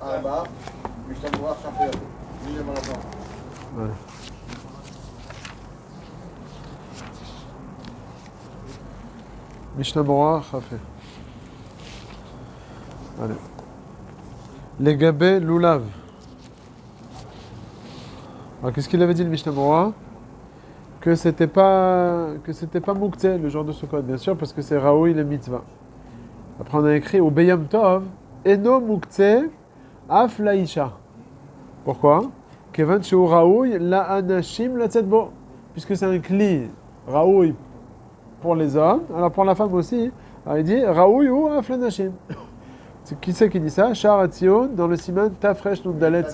4, Mishnah Berurah Chafé. Voilà. Mishnah Berurah Chafé. Allez. Les gabés loulav. Alors qu'est-ce qu'il avait dit le Mishnah Berurah? Que c'était pas Moukhtse le jour de Sukkot, bien sûr, parce que c'est Raoui le mitzvah. Après on a écrit au Beyam Tov, Eno Moukhtse Af Laïcha. Pourquoi? Kevan Sheu Raoui la Anashim la Tzedbo. Puisque c'est un cli Raoui pour les hommes, alors pour la femme aussi. Alors il dit Raoui ou Af Lanashim. Qui c'est qui dit ça? Shar Atzion dans le Siman Tafresh Nundalet.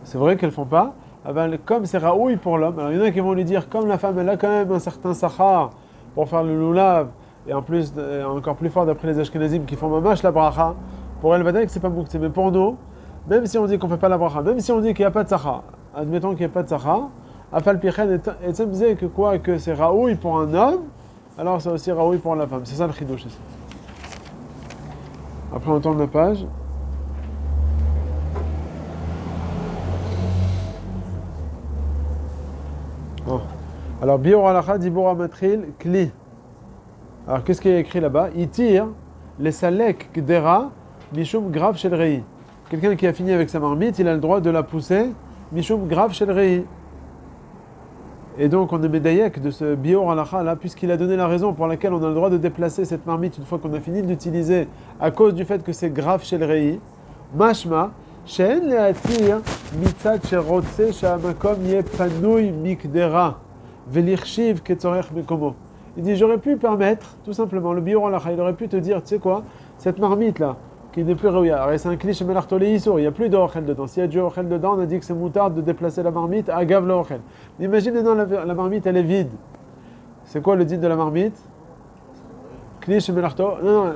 C'est vrai qu'elles font pas. Ah ben, comme c'est Raoui pour l'homme, alors il y en a qui vont lui dire, comme la femme elle a quand même un certain sachar pour faire le loulav, et en plus, encore plus fort d'après les Ashkenazim qui font mamash la bracha, pour elle va dire que c'est pas moukhtse. Mais pour nous, même si on dit qu'on fait pas la bracha, même si on dit qu'il n'y a pas de sachar, admettons qu'il n'y a pas de sachar, afal pichen et disait que quoi, que c'est Raoui pour un homme, alors c'est aussi Raoui pour la femme. C'est ça le chidouche ici. Après on tourne la page. Oh. Alors, Bior Alacha, Dibor Amatril, Kli. Alors, qu'est-ce qu'il y a écrit là-bas? Il tire les Salek Gdera, Mishum Grav Shel Rei. Quelqu'un qui a fini avec sa marmite, il a le droit de la pousser, Mishum Grav Shel Rei. Et donc, on est médaillek de ce Bior Alacha là, puisqu'il a donné la raison pour laquelle on a le droit de déplacer cette marmite une fois qu'on a fini d'utiliser, à cause du fait que c'est Grav Shel Rei. Mashma. שאין להתיר מצד שרוצה שהמקום יהיה פנוי מקדרה ולחשיב כצורך מקומו. Il dit, j'aurais pu permettre, tout simplement, le biur halacha, il aurait pu te dire, tu sais quoi, cette marmite là, qui n'est plus réouïa, alors c'est un cliché melartolé isour, il n'y a plus d'ochel dedans. S'il y a du ochel dedans, on a dit que c'est moutarde de déplacer la marmite à gav l'ochel. Imagine maintenant la marmite, elle est vide. C'est quoi le dit de la marmite? Cliché melartolé, non,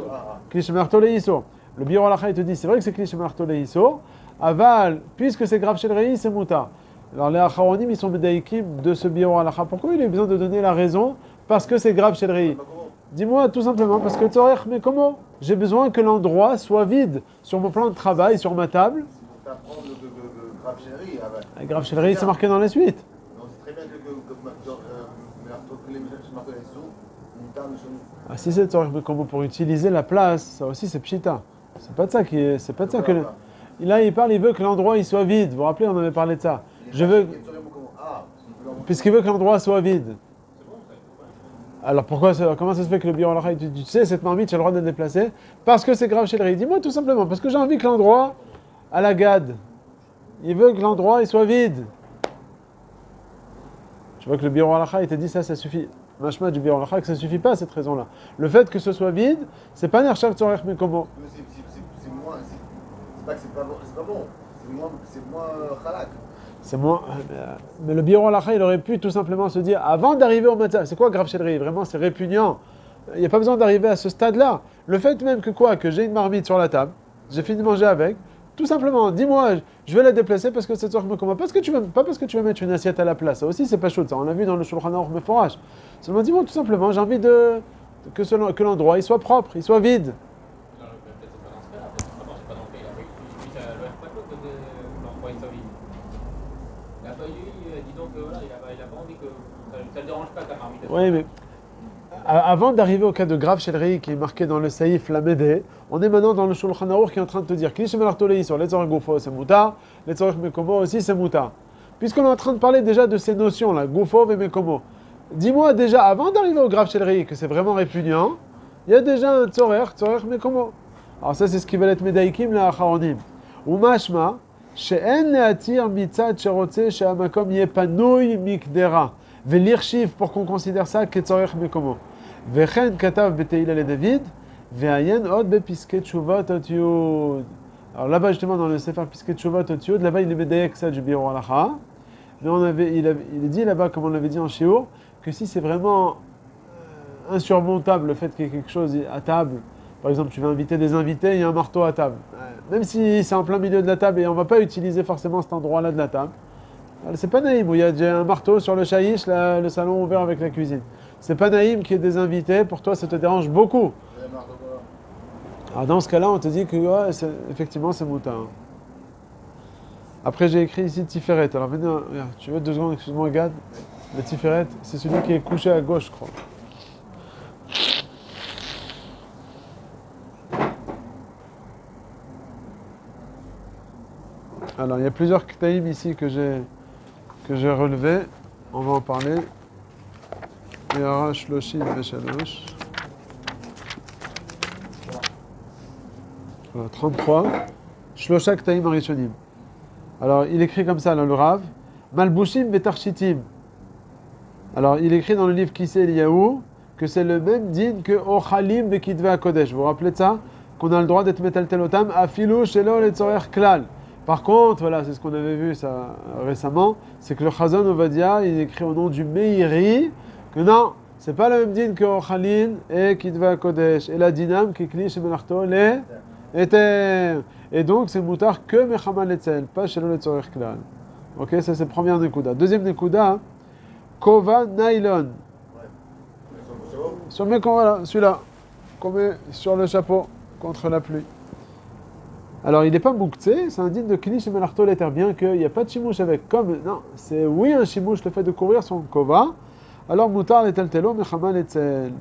cliché melartolé isour. Le biur halacha, il te dit, c'est vrai que c'est cliché melartolé isour. Aval, puisque c'est grave chez le Rei, c'est mouta. Alors les Acharonim, ils sont médaïkim de ce bior halacha. Pourquoi il a besoin de donner la raison? Parce que c'est grave chez le Rei. Dis-moi tout simplement, parce que Tzorech, mais comment? J'ai besoin que l'endroit soit vide sur mon plan de travail, sur ma table. Grave chez le Rei, c'est marqué dans la suite. C'est très bien Ah, si c'est Tzorech, mais comment pour utiliser la place, ça aussi c'est pshita. C'est pas de ça qui est, c'est pas de ça que. Là, il parle, il veut que l'endroit il soit vide. Vous vous rappelez, on avait parlé de ça. Je veux, puisqu'il veut que l'endroit soit vide. Alors pourquoi, comment ça se fait que le biur halacha, tu sais, cette marmite, j'ai le droit de la déplacer? Parce que c'est grave chez le Rei. Dis-moi tout simplement, parce que j'ai envie que l'endroit, à la gade, il veut que l'endroit il soit vide. Tu vois que le biur halacha, il te dit ça suffit. Mashma du biur halacha, que ça suffit pas cette raison-là. Le fait que ce soit vide, c'est pas nerchav tzorech mais comment? C'est pas bon, c'est moins halak. C'est moins. Mais le biur halacha, il aurait pu tout simplement se dire, avant d'arriver au matzah, c'est quoi grave chez le Rei? Vraiment, c'est répugnant. Il n'y a pas besoin d'arriver à ce stade-là. Le fait même que quoi, que j'ai une marmite sur la table, j'ai fini de manger avec, tout simplement, dis-moi, je vais la déplacer parce que c'est toi qui me commande. Pas parce que tu vas mettre une assiette à la place. Ça aussi, c'est pas chaud. Ça, on l'a vu dans le Shulchan Aruch Meforash. Seulement, dis-moi tout simplement, j'ai envie que l'endroit il soit propre, il soit vide. Oui, mais avant d'arriver au cas de grave chez le Rei qui est marqué dans le Saïf Lamédé, on est maintenant dans le Shulchan Aruch qui est en train de te dire Kli Shemer Artolei sur les Tzorech Gufo c'est Mouta, les Tzorech Mekomo aussi c'est Mouta. Puisqu'on est en train de parler déjà de ces notions là, Gufo et Mekomo, dis-moi déjà avant d'arriver au grave chez le Rei que c'est vraiment répugnant, il y a déjà un Tzorech Mekomo. Alors ça c'est ce qui va être Medaïkim la Acharonim. Ou Mashma, She'en Le'atir Mitzad Sherotze She'amakom Yepanouy Mikdera. Velirchiv pour qu'on considère ça ketzorech mekomo. Vechen katav beteila le David, ve'ayen od bepisket shuvot ot yud. Alors là-bas justement dans le Sefer Pisket shuvot ot yud, là-bas il est médaillé ça du biur halacha. Mais il est dit là-bas, comme on l'avait dit en shiur, que si c'est vraiment insurmontable le fait qu'il y ait quelque chose à table, par exemple tu veux inviter des invités, il y a un marteau à table. Même si c'est en plein milieu de la table et on ne va pas utiliser forcément cet endroit-là de la table. C'est pas naïm, où il y a déjà un marteau sur le chaïch, le salon ouvert avec la cuisine. C'est pas naïm qu'il y ait des invités, pour toi ça te dérange beaucoup. Alors dans ce cas-là, on te dit que ouais, effectivement c'est moutar. Après j'ai écrit ici Tiferet. Alors venez, regarde, tu veux 2 secondes, excuse-moi Gad. Le Tiferet, c'est celui qui est couché à gauche, je crois. Alors il y a plusieurs ktaïm ici que j'ai relevés. On va en parler. Il y aura Shloshim Veshalosh. Voilà, 33. Shlosha ktaïm arishonim. Alors il écrit comme ça dans le Rav. Malbushim Betarchitim. Alors il écrit dans le livre Kisei Eliyahu que c'est le même din que Ochalim Bekidve HaKodesh. Vous vous rappelez de ça? Qu'on a le droit d'être metaltelotam afilu shelo letzorer klal. Par contre, voilà, c'est ce qu'on avait vu ça récemment, c'est que le Chazon Ovadia, il écrit au nom du Meiri que non, c'est pas le même din que Ochalin et Kidve HaKodesh. Et la dinam qui kli shemelachto le eter. Et donc c'est moutar que Mechama Letzel, pas shelo letzorer klal. Ok, ça c'est première nekuda. Deuxième nekuda, Kova Nylon. Sur le mec, voilà, celui-là, qu'on met sur le chapeau contre la pluie. Alors, il n'est pas mouktsé, c'est un digne de Kli chez Melarto l'éter, bien qu'il n'y a pas de chimouche avec. Comme, non, c'est oui un chimouche, le fait de couvrir son kova. Alors, moutar les teltelo, mechama letzel.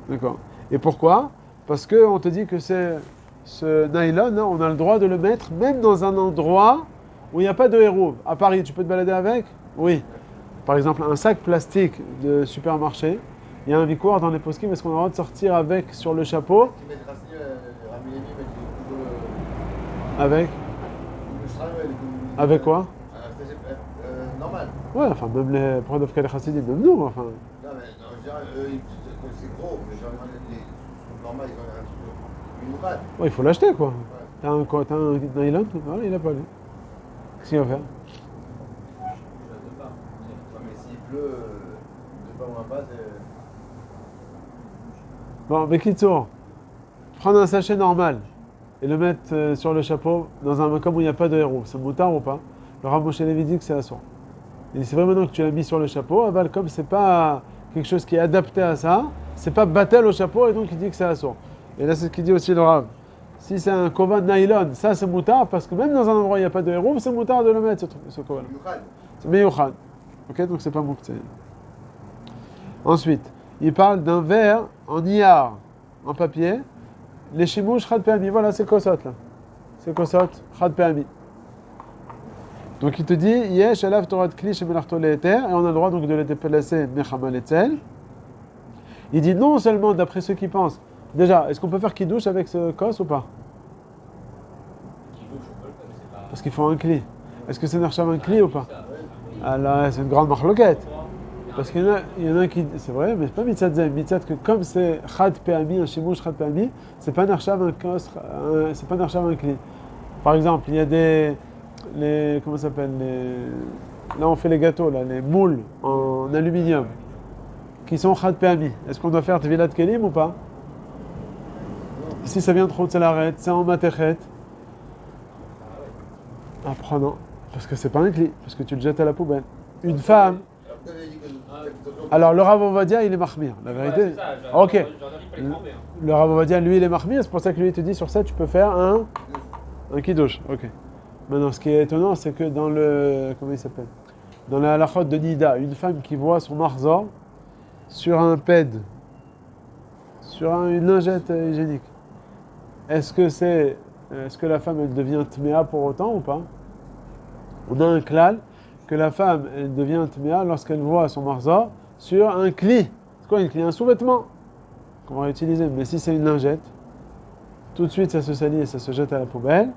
D'accord. Et pourquoi? Parce qu'on te dit que c'est ce nylon, hein, on a le droit de le mettre même dans un endroit où il n'y a pas de héros. À Paris, tu peux te balader avec? Oui. Par exemple, un sac plastique de supermarché. Il y a un vicouar dans les poskim, est-ce qu'on a le droit de sortir avec sur le chapeau? Avec? Avec quoi? Normal. Ouais, enfin, même les Prodov Kal Chassidim, même nous, enfin. Non, mais en général, c'est gros, mais genre, normal, ils ont un truc. Une rade. Ouais, il faut l'acheter, quoi. Ouais. T'as un nylon? Voilà, il a pas lu. Qu'est-ce qu'il va faire? Non, mais s'il pleut, de bas ou en bas, c'est. Bon, Bekitsour, prendre un sachet normal et le mettre sur le chapeau dans un macam où il n'y a pas de héros, c'est moutard ou pas? Le Rav Moshe Levi dit que c'est assourd. Et c'est vrai maintenant que tu l'as mis sur le chapeau, aval comme c'est pas quelque chose qui est adapté à ça, c'est pas battel au chapeau et donc il dit que c'est assourd. Et là c'est ce qu'il dit aussi le Rav. Si c'est un kova nylon, ça c'est moutard parce que même dans un endroit où il n'y a pas de héros, c'est moutard de le mettre ce kova là. C'est meyouchan. Ok, donc c'est pas mouktsé. Ensuite, il parle d'un verre en iar, en papier, les chimouches chad pe'ami. Voilà, c'est kosot là. C'est kosot chad pe'ami. Donc il te dit, yesh alav torat kli shemelachto le'eter, et on a le droit donc de les déplacer mechama letzel. Il dit non seulement d'après ceux qui pensent. Déjà, est-ce qu'on peut faire kiddush avec ce kos ou pas? Parce qu'il faut un kli. Est-ce que c'est nercham un kli ou pas? Ah là, c'est une grande marloquette. Parce qu'il y en a qui. C'est vrai, mais c'est pas mitzat zem. Mitzat que comme c'est chad pe'ami, un shimouch chad pe'ami, c'est pas nercham un kos, c'est pas nercham un kli. Par exemple, il y a comment ça s'appelle là on fait les gâteaux, là, les moules en aluminium qui sont chad pe'ami. Est-ce qu'on doit faire tevilat kelim ou pas? Si ça vient de Chutz-Laret, c'est en matechet. Ah, non, parce que c'est pas un kli, parce que tu le jettes à la poubelle. Une femme. Alors le Rav Ovadia, il est mahmir, la vérité. Ouais, ça, ok. Le Rav Ovadia, lui, il est mahmir, c'est pour ça que lui, il te dit sur ça, tu peux faire un kiddush. Ok. Maintenant, ce qui est étonnant, c'est que dans le. Comment il s'appelle? Dans la halachot de Nida, une femme qui voit son marzor sur un ped, sur une lingette hygiénique, est-ce que la femme, elle devient tméa pour autant ou pas? On a un klal que la femme, elle devient tméa lorsqu'elle voit son marzor sur un kli. C'est quoi un kli? Un sous-vêtement qu'on va utiliser. Mais si c'est une lingette, tout de suite ça se salit et ça se jette à la poubelle.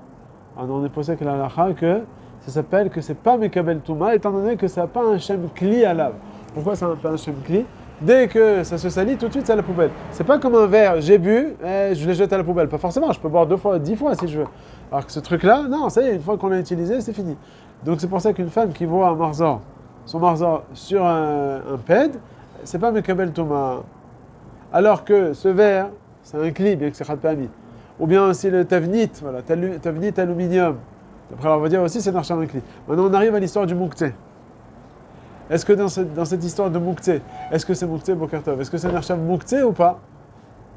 Alors on est posé que la halakha que ça s'appelle que c'est pas mekabel touma, étant donné que ça n'a pas un shem kli à lave. Pourquoi ça n'a pas un shem kli? Dès que ça se salit, tout de suite c'est à la poubelle. C'est pas comme un verre, j'ai bu, et je le jette à la poubelle. Pas forcément, je peux boire 2 fois, 10 fois si je veux. Alors que ce truc-là, non, ça y est, une fois qu'on l'a utilisé, c'est fini. Donc c'est pour ça qu'une femme qui voit son marzor sur un ped, c'est pas mekabel touma. Alors que ce verre, c'est un kli, bien que c'est khatpami. Ou bien aussi le tavnit, voilà, tavnit aluminium. Après, on va dire aussi c'est narcham un kli. Maintenant, on arrive à l'histoire du mouktsé. Est-ce que dans cette histoire de mouktsé, est-ce que c'est mouktsé Bokertov? Est-ce que c'est narcham mouktsé ou pas?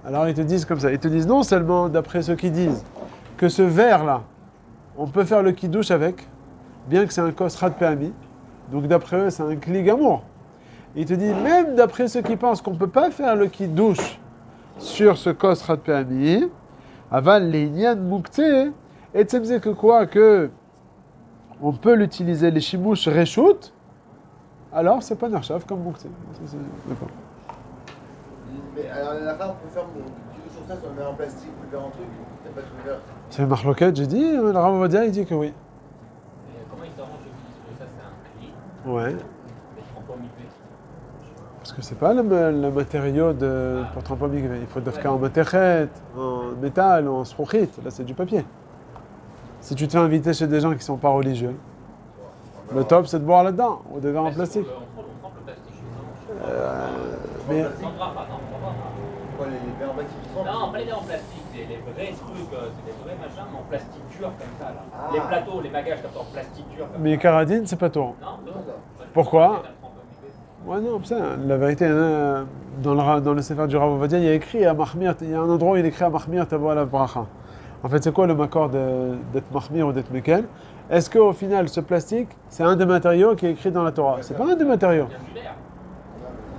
Alors ils te disent comme ça. Ils te disent non seulement, d'après ceux qui disent, que ce verre-là, on peut faire le kiddush avec, bien que c'est un kos rad pe'ami. Donc d'après eux, c'est un kli gamour. Ils te disent, même d'après ceux qui pensent qu'on ne peut pas faire le kiddush sur ce kos rad pe'ami, aval l'einyan mukte, et tu sais que quoi, que on peut l'utiliser les shimouch reshut, alors c'est pas narshav comme mukte. D'accord. Mais alors, la fin, on peut faire du sur ça, si on le met en plastique, on peut le faire en truc, il n'y a pas de verre. C'est marloquette, j'ai dit, le Rav Ovadia, il dit que oui. Et comment ils s'arrangent que ça c'est un cli, Ouais. mais ils trempent au mikvé. Parce que c'est pas le matériau pour tremper au mikvé. Il faut dafka en matechet, en métal, en srouchit. Là, c'est du papier. Si tu te fais inviter chez des gens qui ne sont pas religieux, le top, c'est de boire là-dedans, ou des verres en plastique. On trempe le plastique chez ça. Mais Sans brafa, non, sans brafa. Quoi, les verres en plastique qui trempent? Non, pas les verres en plastique, c'est les vrais trucs, c'est des vrais machins, mais en plastique dur comme ça là. Ah. Les plateaux, les bagages comme ça en plastique dur comme mais ça. caradine, c'est pas tout. Non, Non, non. Pourquoi? Ouais, non, ça, la vérité, hein, dans le Sefer du Rav Ovadia, il y a écrit à Mahmir, il y a un endroit où il écrit à Mahmir Tavo ala bracha. En fait, c'est quoi le makor d'être Mahmir ou d'être Mekel? Est-ce qu'au final, ce plastique, c'est un des matériaux qui est écrit dans la Torah? C'est pas un des matériaux. Ça vient du verre.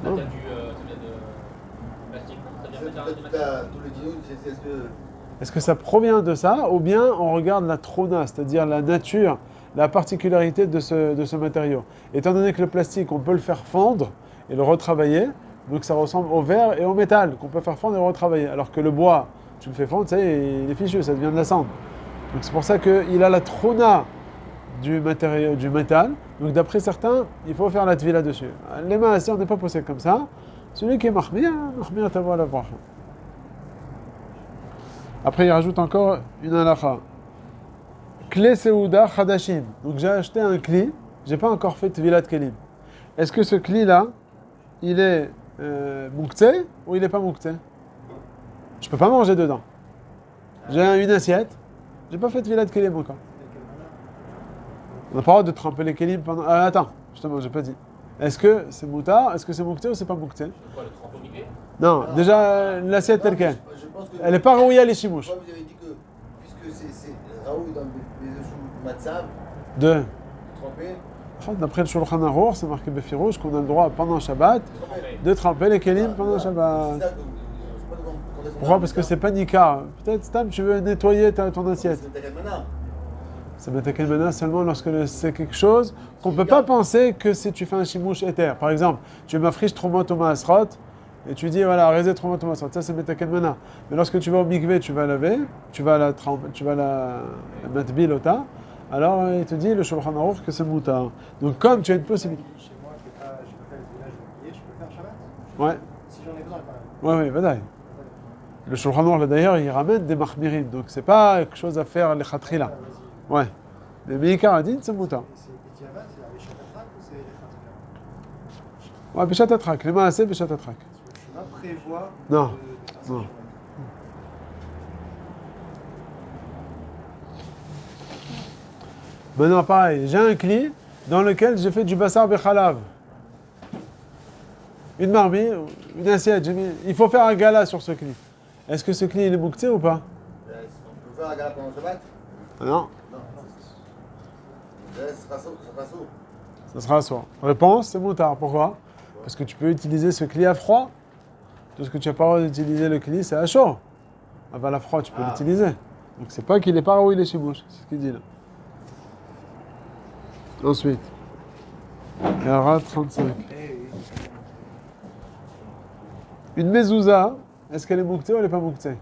Non. Ça vient de plastique, non? Ça vient de Tout le dino, c'est ce que. Est-ce que ça provient de ça, ou bien on regarde la trona, c'est-à-dire la nature, la particularité de ce matériau? Étant donné que le plastique, on peut le faire fondre et le retravailler, donc ça ressemble au verre et au métal, qu'on peut faire fondre et retravailler. Alors que le bois, tu le fais fondre, ça y est, il est fichu, ça devient de la cendre. Donc c'est pour ça qu'il a la trona du matériau, du métal. Donc d'après certains, il faut faire la tvila dessus. Les mains, on n'est pas posé comme ça. Celui qui est mahmir tavo ala bracha. Après, il rajoute encore une halakha. Kli Seuda Chadashim. Donc j'ai acheté un kli, j'ai pas encore fait Tvilat Kelim. Est-ce que ce kli-là, il est mukte ou il n'est pas mukte? Je peux pas manger dedans. J'ai une assiette, j'ai pas fait Tvilat Kelim encore. On n'a pas le droit de tremper les kelim pendant. Attends, justement, j'ai pas dit. Est-ce que c'est moutar? Est-ce que c'est mukte ou c'est pas mukte? quoi, le trempe au mikvé? Non, déjà l'assiette telle quelle. Je pense que. Elle n'est pas rouillée à l'échimouche. Vous avez dit que, puisque c'est Raoul dans les choux matzav, Deux. trempé, D'après le Shulchan Aruch, c'est marqué Befirouche qu'on a le droit pendant Shabbat trempé. de tremper les kelim pendant C'est Shabbat. ça que. C'est pas quand est-ce qu'on Pourquoi? Parce que c'est pas Nika. Peut-être, Stam, tu veux nettoyer ton assiette. C'est Takalmana. Ça va attaquer le seulement lorsque c'est quelque chose qu'on ne peut pas penser que si tu fais un chimouche éther. Par exemple, tu m'affriches Tromot ou Maasrot et tu dis voilà, arrêtez Tromot ou Maasrot. Ça, c'est Metakel Mena. Mais lorsque tu vas au mikvé, tu vas laver, tu vas la mettre bilota, alors il te dit le Shulchan Aruch que c'est moutar. Donc, comme tu as une possibilité. Chez moi, je peux faire le village de je peux faire Shabbat Ouais, si j'en ai besoin quand même. ouais, vadaï. Le Shulchan Aruch, là d'ailleurs, il ramène des mahmirim. Donc, c'est pas quelque chose à faire les khatrila. Ouais. Mais Meikar a dit c'est moutar. C'est Betiavat, c'est avec Chatatrak ou c'est les Khatrila? Ouais, Béchat Atrak. Les mains assez, Béchat Atrak. Le chemin prévoit Non. de faire ça. Non. Maintenant, pareil, j'ai un cli dans lequel j'ai fait du bassar bechalav. Une marmite, une assiette, il faut faire un gala sur ce cli. Est-ce que ce cli, il est moukté ou pas? On peut faire un gala pendant le Shabbat? Non, Non. Ce sera sourd. ça sera soir. Réponse, c'est moutard. Pourquoi? Parce que tu peux utiliser ce cli à froid. Tout ce que tu n'as pas le droit d'utiliser le cli, c'est à chaud. À froid, tu peux l'utiliser. Donc c'est pas qu'il est pas où il est chez bouche, c'est ce qu'il dit là. Ensuite, Yara 35. Une mezouza, est-ce qu'elle est moukté ou elle n'est pas moukté?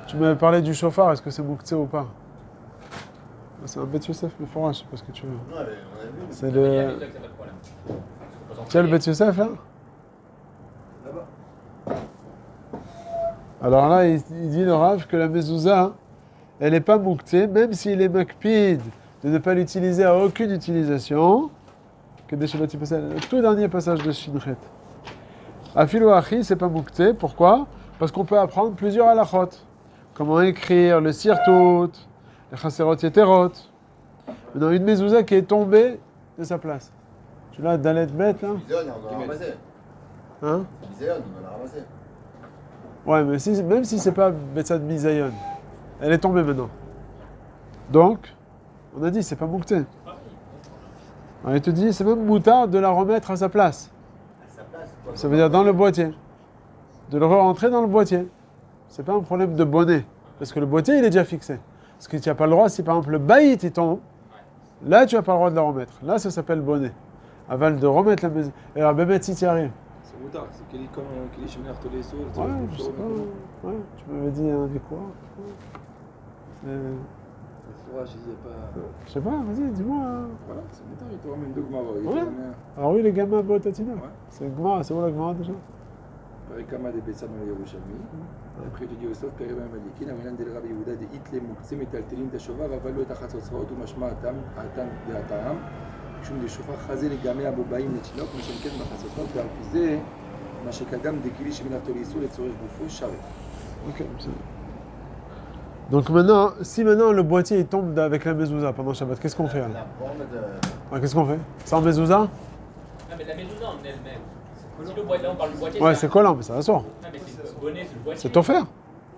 Tu m'avais parlé du chauffard, est-ce que c'est moukté ou pas? C'est un Bet Yosef, mais fort, je sais pas ce que tu veux. Non, on a vu. C'est Il y a le. des trucs, c'est pas de problème. Tu as le Bet Yosef là? Là-bas. Alors là, il dit le Rav que la mezouza, elle n'est pas moukté, même s'il est makpid de ne pas l'utiliser à aucune utilisation. Que des Shabbat, le tout dernier passage de Shinchet. Afilo Achi, c'est pas moukté. Pourquoi? Parce qu'on peut apprendre plusieurs halachot. Comment écrire le sirtout, les chaserot yeterot. Maintenant, une mezouza qui est tombée de sa place. Tu l'as Dalet Bet là? Biséon, on doit la ramasser. Hein? Biséon, on doit la ramasser. Ouais, mais même si c'est pas Betsad Mizayon, elle est tombée maintenant. Donc, on a dit, c'est pas Moukté. Alors, il te dit, c'est même moutard de la remettre à sa place. À sa place, quoi. Ça veut dire dans le boîtier. De le rentrer dans le boîtier. C'est pas un problème de bonnet. Parce que le boîtier, il est déjà fixé. Parce que tu n'as pas le droit, si par exemple le baït il tombe, là tu n'as pas le droit de la remettre. Là ça s'appelle bonnet. Aval de remettre la maison. Et alors Bémet, si tu y arrives. C'est moutard, c'est qu'il est comme qu'il est chez Ménard Tolesso. Ouais, je sais pas. Ouais, tu m'avais dit un des quoi. Je disais pas. Je sais pas, vas-y, dis-moi. Voilà, c'est moutard, il te ramène deux Gmara. Ouais. Alors oui, les gamins Botatina. Ouais. C'est Gmara, c'est où la Gmara déjà? Perikama de Betsam et Yerushalmi. Après, il te dit au Sof, Perikama Malikin, Avinan del Rabbi Yehuda de Hitle Moukse, Metaltelin, Tashovar, Avalo et Achatzot, ou Mashma Atam, Atam de Atam, Shum de Shofar, Chazé, les gamins Aboubaïm, Netinok, Meshenken, Bachatzot, Perpizé, Mashekadam, de Kili, Sheminar Tolisou, les Tsorech Boufou, Sharet. Ok, c'est bon. Donc maintenant, si maintenant le boîtier il tombe avec la mezouza pendant Shabbat, qu'est-ce qu'on fait alors? La borne de... Ouais, qu'est-ce qu'on fait? Sans mezouza? Non, mais la mezouza en elle-même. Si le boîtier, on parle du boîtier. Ouais, c'est collant, mais ça va sort. Non, mais c'est le bonnet, c'est le boîtier. C'est offert.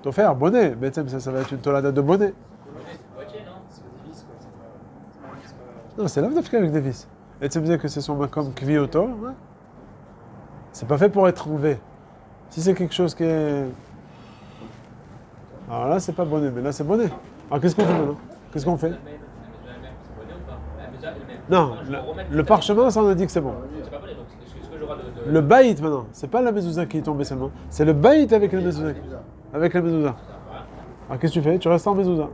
Offert, bonnet. Mais ça va être une tolada de bonnet. Le bonnet, c'est le boîtier, non? C'est des vis, quoi. C'est pas... Non, c'est l'avdafka avec des vis. Et tu me disais que c'est son comme kvioto. Ouais. C'est pas fait pour être enlevé. Si c'est quelque chose qui est. Alors là, c'est pas bonnet, mais là, c'est bonnet. Alors qu'est-ce qu'on fait maintenant? Qu'est-ce qu'on fait? La mezouza elle-même, c'est bonnet ou pas? La mezouza elle-même. Non, Je vais remettre le parchemin, ça on a dit que c'est bon. C'est pas bonnet, donc est-ce que j'aurai de. Le baït maintenant, c'est pas la mezouza qui est tombée seulement. C'est le baït avec la mezouza. Avec la mezouza. Alors qu'est-ce que tu fais? Tu restes en mezouza.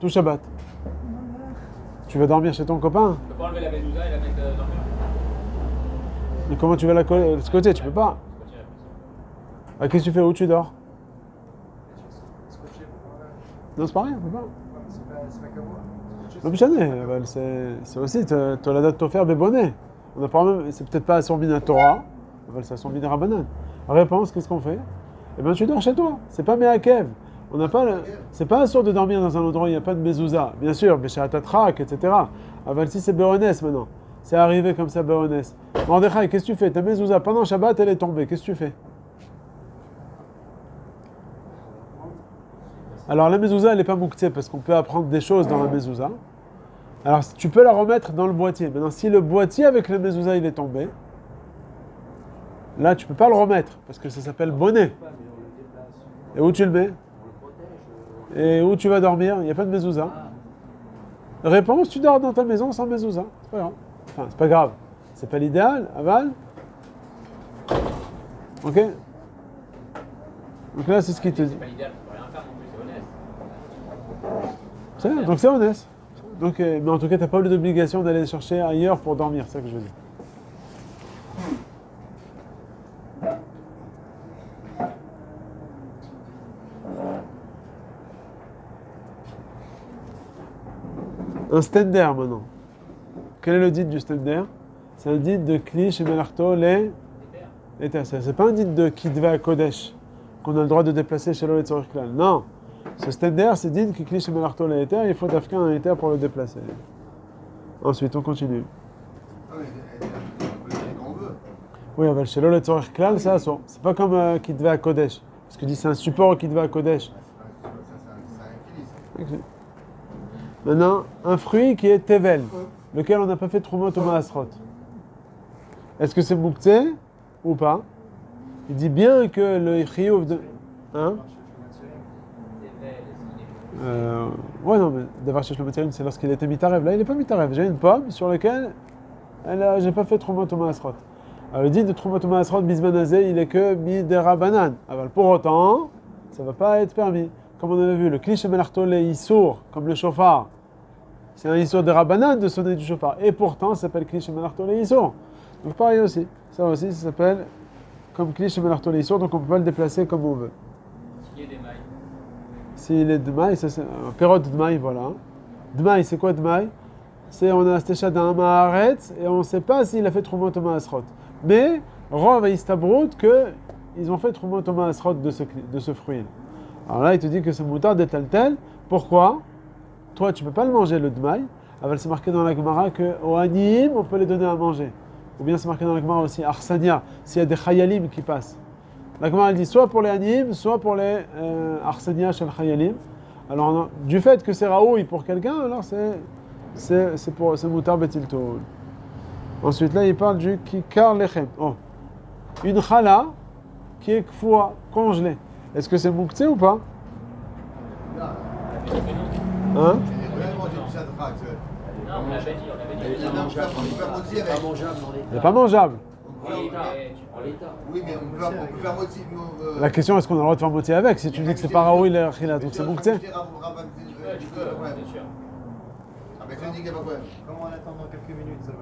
Tout Shabbat. Tu vas dormir chez ton copain? Je peux pas enlever la mezouza et la mettre dans le mur? Mais comment tu vas la coller de ce côté? Tu peux pas. Ah, qu'est-ce que tu fais? Où tu dors? Scotché, Non, c'est pas rien, on peut pas. c'est pas qu'à moi. Non, mais c'est aussi, tu as la date offerte des bonnets. On a pas même, c'est peut-être pas son à Torah, c'est son bin Rabbanan. Réponse, qu'est-ce qu'on fait? Eh bien, tu dors chez toi. C'est pas Meakev. On n'a pas, c'est pas sûr de dormir dans un endroit où il n'y a pas de mezouza. Bien sûr, Béchatatrak, etc. Aval si c'est Béronès maintenant. C'est arrivé comme ça, Béronès. Mordechai, qu'est-ce que tu fais? Ta mezouza, pendant Shabbat, elle est tombée. Qu'est-ce que tu fais? Alors la mezouza, elle n'est pas mouktsé parce qu'on peut apprendre des choses dans la mezouza. Alors tu peux la remettre dans le boîtier. Maintenant, si le boîtier avec la mezouza, il est tombé, là, tu peux pas le remettre parce que ça s'appelle bonnet. Et où tu le mets? Et où tu vas dormir? Il n'y a pas de mezouza. Réponse, tu dors dans ta maison sans mezouza. C'est pas grave. Enfin, c'est pas grave. C'est pas l'idéal, aval. Ok? Donc là, c'est ce qu'il te dit. C'est pas l'idéal, on peut rien faire non plus, c'est honnête. Donc c'est honnête. Donc, mais en tout cas, tu n'as pas eu d'obligation d'aller chercher ailleurs pour dormir, c'est ça que je veux dire. Un stender maintenant. Quel est le dit du stender? C'est un dit de Kli chez Melarto, les terres. C'est pas un dit de Kidva Kodesh qu'on a le droit de déplacer chez l'Olet Tzorich. Non. Ce stender, c'est dit que Kli chez Melarto, les terres, il faut d'Afka un terre pour le déplacer. Ensuite, on continue. Ah oui, on peut le dire qu'on veut. Oui, on va chez l'Olet Tzorich Klal, ça, c'est pas comme Kidva Kodesh. Parce que dit c'est un support Kidva Kodesh. C'est un kilis. Maintenant, un fruit qui est Tevel, lequel on n'a pas fait Trumot ou Maasrot. Est-ce que c'est Mouktsé ou pas? Il dit bien que le Chiyuv de... Hein? Ouais, non, mais d'avoir cherché le matériel, c'est lorsqu'il était mitarev. Là, il n'est pas mitarev. J'ai une pomme sur laquelle j'ai pas fait Trumot ou Maasrot. Alors, le dit de Trumot ou Maasrot, Bismanazé, il est que Midera Banan. Pour autant, ça ne va pas être permis. Comme on avait vu, le Klish Melartole Issour, comme le chauffard, c'est un Issour de Rabbanan de sonner du chauffard. Et pourtant, ça s'appelle Klish Melartole Issour. Donc pareil aussi. Ça aussi, ça s'appelle comme Klish Melartole Issour, donc on ne peut pas le déplacer comme on veut. S'il y a des mailles. S'il est Dmaï, ça c'est un pérode Dmaï, voilà. Dmaï, c'est quoi Dmaï? C'est on a Stécha d'un Maharetz et on ne sait pas s'il a fait Trumot ou Maasrot. Mais, Rov et Istabrout, qu'ils ont fait Trumot ou Maasrot de ce fruit. Alors là, il te dit que c'est moutard de tel. Pourquoi? Toi, tu ne peux pas le manger, le dmaï. Alors, c'est marqué dans la Gemara qu'au Aniyim, on peut les donner à manger. Ou bien c'est marqué dans la Gemara aussi, Arsania, s'il y a des chayalim qui passent. La Gemara elle dit soit pour les Anim, soit pour les Arsenia Shel Chayalim. Alors, du fait que c'est Raoui pour quelqu'un, alors c'est Moutar Betil Tol. Ensuite, là, il parle du Kikar Lechem. Oh. Une chala qui est kfoua, congelée. Est-ce que c'est mouktsé ou pas? Hein? Non, on l'avait dit, Il n'est pas mangeable. Oui, mais on peut faire moitié. La question, est-ce qu'on a le droit de faire moitié avec? Si tu dis que c'est pas Raoui le khila, donc c'est mouktsé. Comment en attendant quelques minutes, ça va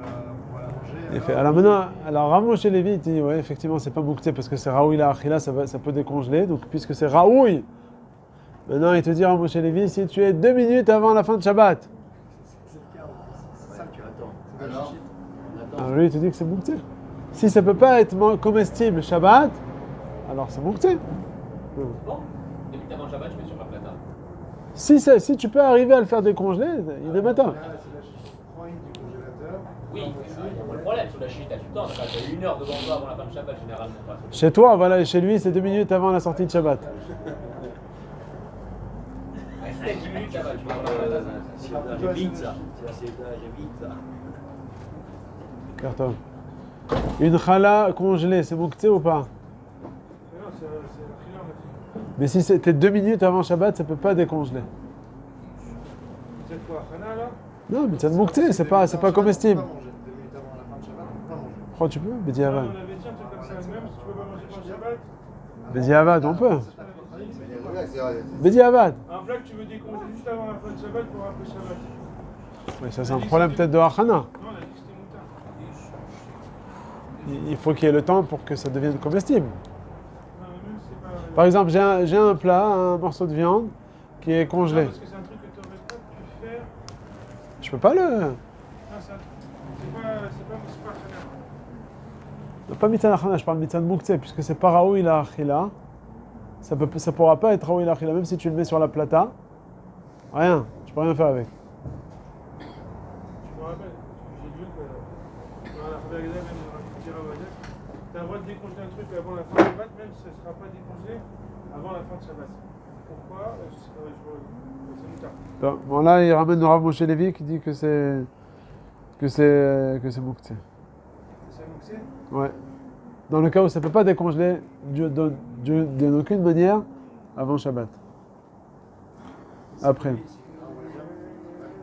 pouvoir la manger? Il fait, alors maintenant, Ramon chez Lévi, il dit, ouais, effectivement, c'est pas mouktsé parce que c'est Raoui la khila, ça peut décongeler. Donc, puisque c'est Raoui, maintenant, il te dit, Ramon chez Lévi, si tu es 2 minutes avant la fin de Shabbat. C'est le cas, c'est ça que tu attends. Alors lui, il te dit que c'est mouktsé. Si ça peut pas être comestible Shabbat, alors c'est mouktsé. Bon, 2 minutes avant le Shabbat, je mets sur la plata. Si tu peux arriver à le faire décongeler, il est matin. Là, c'est la prends une du congélateur. Oui, il n'y a pas de problème. Sur la chute, t'as du temps. T'as pas 1 heure devant toi avant la fin de Shabbat, généralement. Chez toi, voilà, et chez lui, c'est 2 minutes avant la sortie de Shabbat. Restez 10 minutes Shabbat, je mets sur la plata. J'évite ça. J'évite ça. Carton. Une chala congelée, c'est mouktsé ou pas? Mais si c'était 2 minutes avant Shabbat, ça peut pas décongeler. C'est quoi, Khana là? Non, mais c'est mouktsé, c'est pas comestible. 2 minutes avant la fin de Shabbat, on peut pas manger. Oh, tu peux? Bédiavad. On avait dit un truc comme ça, même si tu peux pas manger pendant Shabbat, Bédiavad, on peut. C'est Bédiavad. un plat que tu veux décongeler juste avant la fin de Shabbat pour après Shabbat. Oui, ça c'est un problème peut-être de Hachana. Non, on a dit que c'était moutard. Il faut qu'il y ait le temps pour que ça devienne comestible. Non, mais même c'est pas. Par exemple, j'ai un plat, un morceau de viande qui est congelé. Parce que c'est un truc que tu aurais pas pu faire. Je peux pas le... Non, c'est pas Khana. Pas mitzvah Hachana, je parle mitzvah mouktsé, puisque c'est pas Raoui la achila. Ça pourra pas être Raoui la achila, même si tu le mets sur la plata. Rien, tu peux rien faire avec. Je me rappelle, j'ai lu que dans la Rabbi Agda, même dans la Tiravadet, tu as le droit de décongeler un truc avant la fin de Shabbat, même si ça ne sera pas décongelé avant la fin de Shabbat. Pourquoi? Je sais pas, c'est moutard. Bon, là, il ramène le Rav Moshe Levi qui dit que c'est mouktsé. C'est mouktsé? Ouais. Dans le cas où ça peut pas décongeler d'aucune manière avant Shabbat. Après.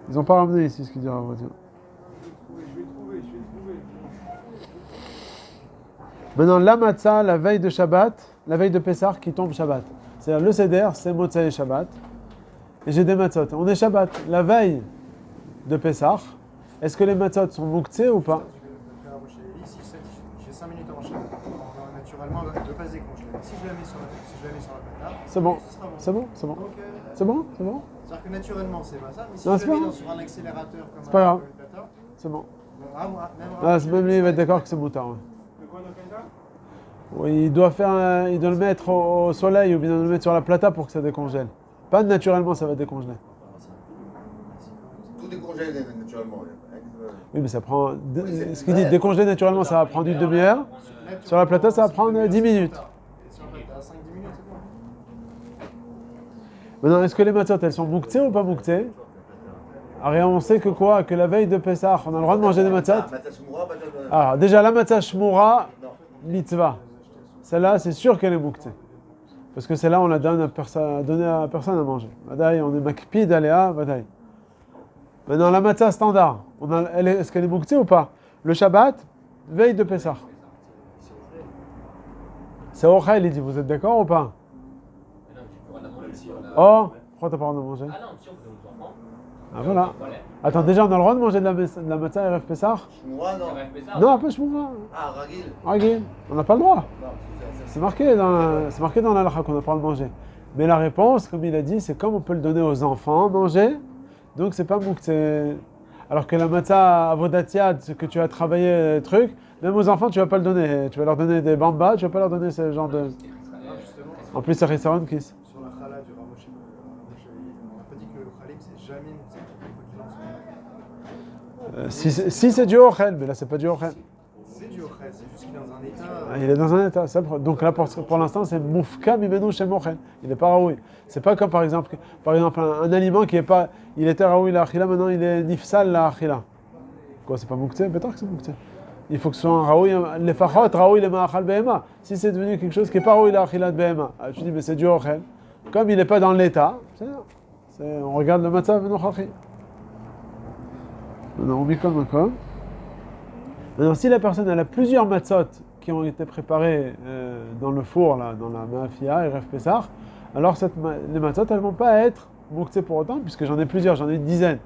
Ils n'ont pas ramené ici ce qu'il dit Rav Moshe. Je vais trouver. Maintenant, la matzah, la veille de Shabbat, la veille de Pessah qui tombe Shabbat. C'est-à-dire le Seder, c'est Motzei Shabbat. Et j'ai des matzot. On est Shabbat, la veille de Pessah. Est-ce que les matzot sont mouktsé ou pas? J'ai 5 minutes avant Shabbat. Naturellement, elle ne peut pas se décongeler. Si je la mets sur la plata, C'est bon, ce sera c'est bon, c'est bon. Donc, C'est bon, c'est bon, c'est-à-dire que naturellement, c'est pas ça. Mais si Non, je c'est la pas mets grave. sur un accélérateur comme C'est pas grave. calculateur, c'est bon. même Même lui, il va être d'accord que c'est moutard. Ouais. De quoi, Nakaïda? Oui, il doit le mettre au soleil ou bien le mettre sur la plata pour que ça décongèle. Pas naturellement, ça va décongeler. Tout décongelé naturellement. Oui, mais ça prend. Ce qu'il dit, décongeler naturellement, ça va prendre une demi-heure. Sur la plata, ça va prendre 10 minutes. Et sur la plata, 5-10 minutes, c'est bon. Maintenant, est-ce que les matzot, elles sont mouktsé ou pas mouktsé? Alors, on sait que quoi? Que la veille de Pessah, on a le droit de manger des matzot? Alors, déjà, la matzah shmoura, mitzvah. Celle-là, c'est sûr qu'elle est mouktsé. Parce que celle-là, on la donne à personne à manger. Vadaï, on est makpid aléa, vadaï. Maintenant, la matzah standard, est-ce qu'elle est mouktsé ou pas? Le Shabbat, veille de Pessah. C'est Ochel, il dit, vous êtes d'accord ou pas? Non, tu pourras la manger si on a. Oh, pourquoi t'as pas le droit de manger? Ah non, si on peut aux enfants. Ah voilà. Attends, déjà, on a le droit de manger de la matzah RF Pessah? Shmoura, non. Non, pas shmoura. Ah, Ragil. Ragil. On n'a pas le droit. Non, C'est marqué dans la halakha qu'on n'a pas le droit de manger. Mais la réponse, comme il a dit, c'est comme on peut le donner aux enfants manger, donc c'est pas mouktsé. Alors que la matzah avodatiad, ce que tu as travaillé, truc, même aux enfants, tu vas pas le donner. Tu vas leur donner des bambas, tu vas pas leur donner ce genre de. En plus, c'est Rissaron qui. Sur la chala du Rav Moshe, on n'a pas dit que le khalim, c'est jamais une mouktsé. Si c'est du ochel, mais là, c'est pas du ochel. C'est du après, c'est juste qu'il est dans un état. Ah, il est dans un état. Donc là, pour l'instant, c'est moufka mimenu chez mochen. Il n'est pas raoui. C'est pas comme par exemple un aliment qui est pas. Il était raoui la achila, maintenant il est nifsal la achila. Quoi, c'est pas moukté? Peut-être que c'est moukté. Il faut que ce soit un raoui, les fachot, raoui les ma'achal behema. Si c'est devenu quelque chose qui n'est pas raoui la achila de behema, tu dis, mais c'est du ochel. Comme il n'est pas dans l'état, on regarde le matzav nochachi. Maintenant, on met comme un com. Maintenant, si la personne elle a plusieurs matzot qui ont été préparés dans le four, là, dans la mafia et Ref Pessah, alors les matzot elles ne vont pas être mouktsé pour autant, puisque j'en ai plusieurs, j'en ai une dizaine.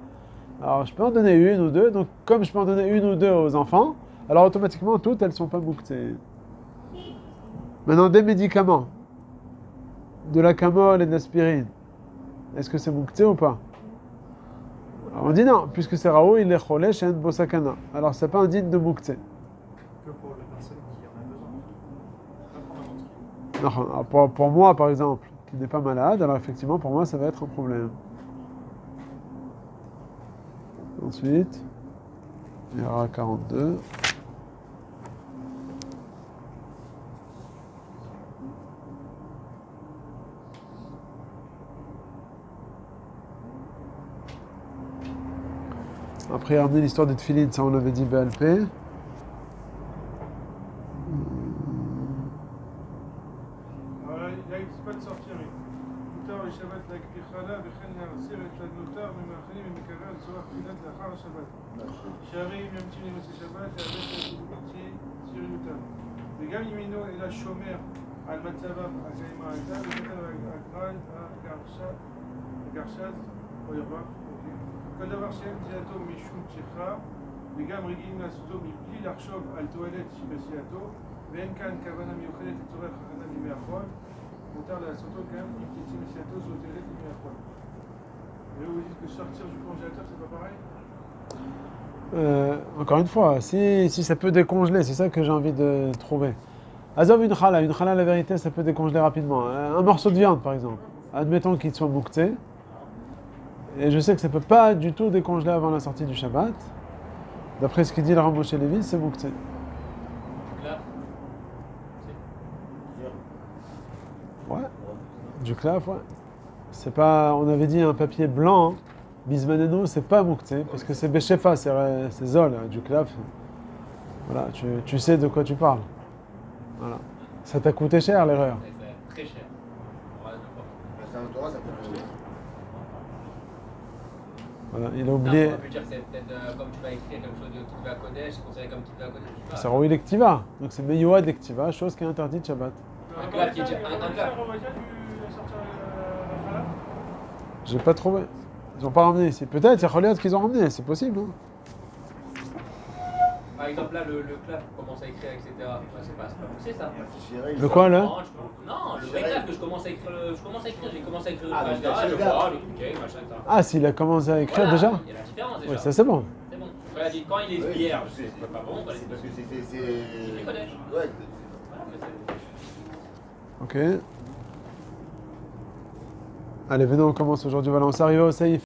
Alors je peux en donner une ou deux, donc comme je peux en donner une ou deux aux enfants, alors automatiquement toutes elles ne sont pas mouktsé. Maintenant, des médicaments, de la camole et de l'aspirine, est-ce que c'est mouktsé ou pas? Alors on dit non, puisque c'est Raoui, il est cholé chez un bosakana. Alors c'est pas indigne de mouktsé. Que pour les personnes qui en ont besoin. Non, pour moi par exemple, qui n'est pas malade, alors effectivement pour moi ça va être un problème. Ensuite, il y aura 42. Après, il a ramené l'histoire des tefilines, ça on l'avait dit BLP. Alors là, il n'existe pas de sortir, mais מותר לשבת להקפיא חלה וכן להחזיר את הנותר ממאכלים ומקרר לצורך תפילת לאחר השבת. שערים ימתין למוצאי שבת, להיאבק בלתי ציריותם. וגם אם אינו אלא שומר על מצבם הקיים העדה, וכתב הגרל הגרשז או ירווח. כל דבר שאין נטילתו משום פשיחה, וגם רגילים לעשותו מבלי לחשוב על תועלת שבעשייתו, ואין כאן כוונה מיוחדת לצורך הכנה בימי החול, מותר לעשותו גם אם תצא מעשייתו זו תועלת בימי החול. vous dites que sortir du congélateur, c'est pas pareil? Encore une fois, si ça peut décongeler, c'est ça que j'ai envie de trouver. Azov une chala, la vérité, ça peut décongeler rapidement. Un morceau de viande, par exemple. Admettons qu'il soit mouktsé. Et je sais que ça ne peut pas du tout décongeler avant la sortie du Shabbat. D'après ce qu'il dit le Rav Moshe Levi, c'est mouktsé. Ouais, du claf, ouais. C'est pas, on avait dit un papier blanc, bismaneno, c'est pas mouktsé, parce que c'est beshefa, c'est zol, du claf. Voilà, tu sais de quoi tu parles. Voilà. Ça t'a coûté cher l'erreur. Très cher. C'est un Torah, ça peut coûter. Voilà, il a oublié. On peut dire que c'est peut-être comme tu vas écrire quelque chose de Ktiva Kodesh, c'est considéré comme Ktiva Kodesh. C'est Raoui l'Ektiva. Donc c'est Meyouad l'Ektiva, chose qui est interdite Shabbat. Un clap qui est déjà. Un clap. On va dire tu vas sortir la chala? J'ai pas trouvé. Ils ont pas ramené ici. Peut-être, il y a Kholiat qu'ils ont ramené, c'est possible. Hein. Par exemple, là, le clap commence à écrire, etc. Ouais, c'est pas poussé ça. Le quoi là? Non, le vrai clap que je commence à écrire, j'ai commencé à écrire le Ah, clap, donc, je vois, le cliquet, machin, ça. Ah, s'il a commencé à écrire Voilà, déjà? il y a la différence déjà. Oui, ça c'est bon. C'est bon. Quand il est vierge, Oui, c'est pas bon. C'est parce que c'est. C'est Kodesh. Ouais. Voilà, mais c'est. Ok. Allez, venez, on commence aujourd'hui. Voilà, on s'arrive au Saïf.